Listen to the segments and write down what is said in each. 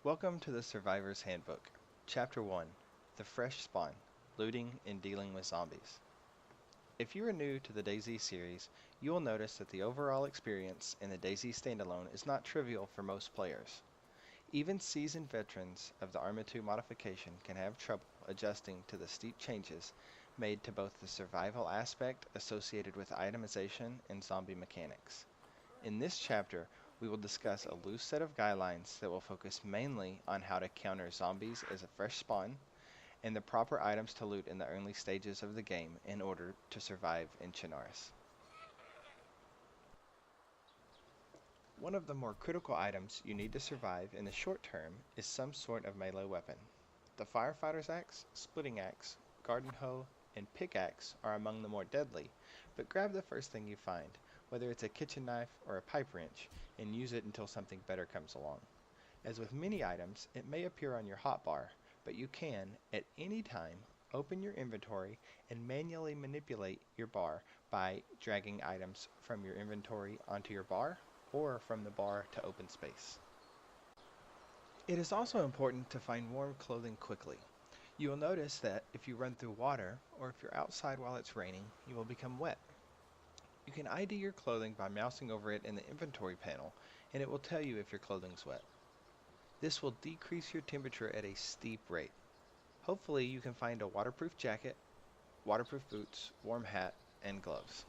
Welcome to the Survivor's Handbook, Chapter 1, The Fresh Spawn, Looting and Dealing with Zombies. If you are new to the DayZ series, you will notice that the overall experience in the DayZ Standalone is not trivial for most players. Even seasoned veterans of the Arma 2 modification can have trouble adjusting to the steep changes made to both the survival aspect associated with itemization and zombie mechanics. In this chapter, we will discuss a loose set of guidelines that will focus mainly on how to counter zombies as a fresh spawn, and the proper items to loot in the early stages of the game in order to survive in Chernarus. One of the more critical items you need to survive in the short term is some sort of melee weapon. The firefighter's axe, splitting axe, garden hoe, and pickaxe are among the more deadly, but grab the first thing you find, whether it's a kitchen knife or a pipe wrench, and use it until something better comes along. As with many items, it may appear on your hotbar, but you can, at any time, open your inventory and manually manipulate your bar by dragging items from your inventory onto your bar or from the bar to open space. It is also important to find warm clothing quickly. You will notice that if you run through water or if you're outside while it's raining, you will become wet. You can ID your clothing by mousing over it in the inventory panel, and it will tell you if your clothing's wet. This will decrease your temperature at a steep rate. Hopefully you can find a waterproof jacket, waterproof boots, warm hat, and gloves.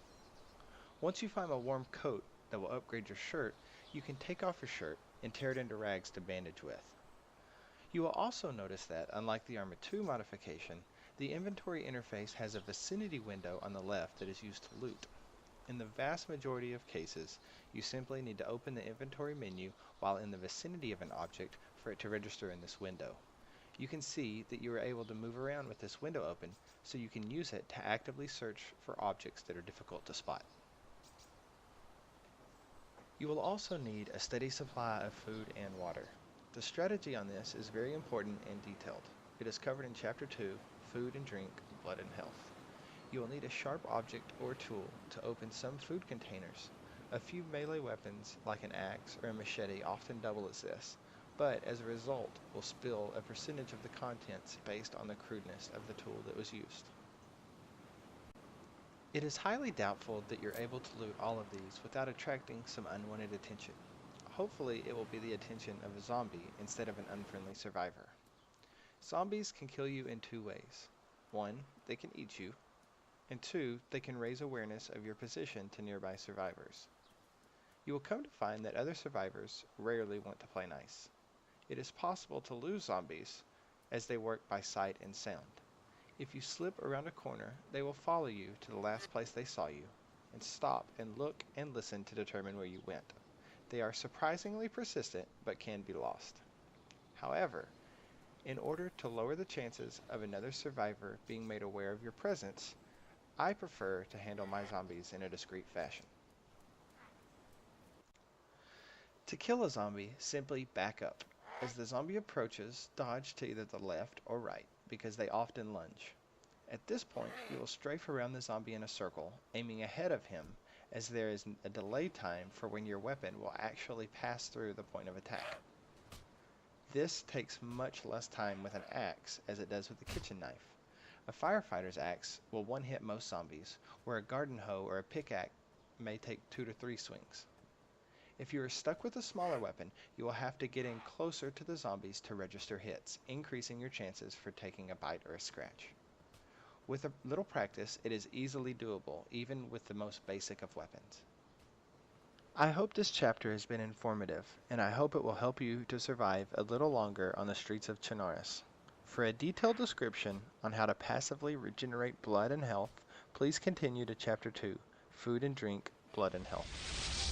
Once you find a warm coat that will upgrade your shirt, you can take off your shirt and tear it into rags to bandage with. You will also notice that, unlike the Arma 2 modification, the inventory interface has a vicinity window on the left that is used to loot. In the vast majority of cases, you simply need to open the inventory menu while in the vicinity of an object for it to register in this window. You can see that you are able to move around with this window open, so you can use it to actively search for objects that are difficult to spot. You will also need a steady supply of food and water. The strategy on this is very important and detailed. It is covered in Chapter 2, Food and Drink, Blood and Health. You will need a sharp object or tool to open some food containers. A few melee weapons like an axe or a machete often double as this, but as a result will spill a percentage of the contents based on the crudeness of the tool that was used. It is highly doubtful that you're able to loot all of these without attracting some unwanted attention. Hopefully it will be the attention of a zombie instead of an unfriendly survivor. Zombies can kill you in two ways. One, they can eat you, and two, they can raise awareness of your position to nearby survivors. You will come to find that other survivors rarely want to play nice. It is possible to lose zombies as they work by sight and sound. If you slip around a corner, they will follow you to the last place they saw you, and stop and look and listen to determine where you went. They are surprisingly persistent, but can be lost. However, in order to lower the chances of another survivor being made aware of your presence, I prefer to handle my zombies in a discreet fashion. To kill a zombie, simply back up. As the zombie approaches, dodge to either the left or right, because they often lunge. At this point, you will strafe around the zombie in a circle, aiming ahead of him, as there is a delay time for when your weapon will actually pass through the point of attack. This takes much less time with an axe as it does with a kitchen knife. A firefighter's axe will one-hit most zombies, where a garden hoe or a pickaxe may take 2 to 3 swings. If you are stuck with a smaller weapon, you will have to get in closer to the zombies to register hits, increasing your chances for taking a bite or a scratch. With a little practice, it is easily doable, even with the most basic of weapons. I hope this chapter has been informative, and I hope it will help you to survive a little longer on the streets of Chernarus. For a detailed description on how to passively regenerate blood and health, please continue to Chapter 2, Food and Drink, Blood and Health.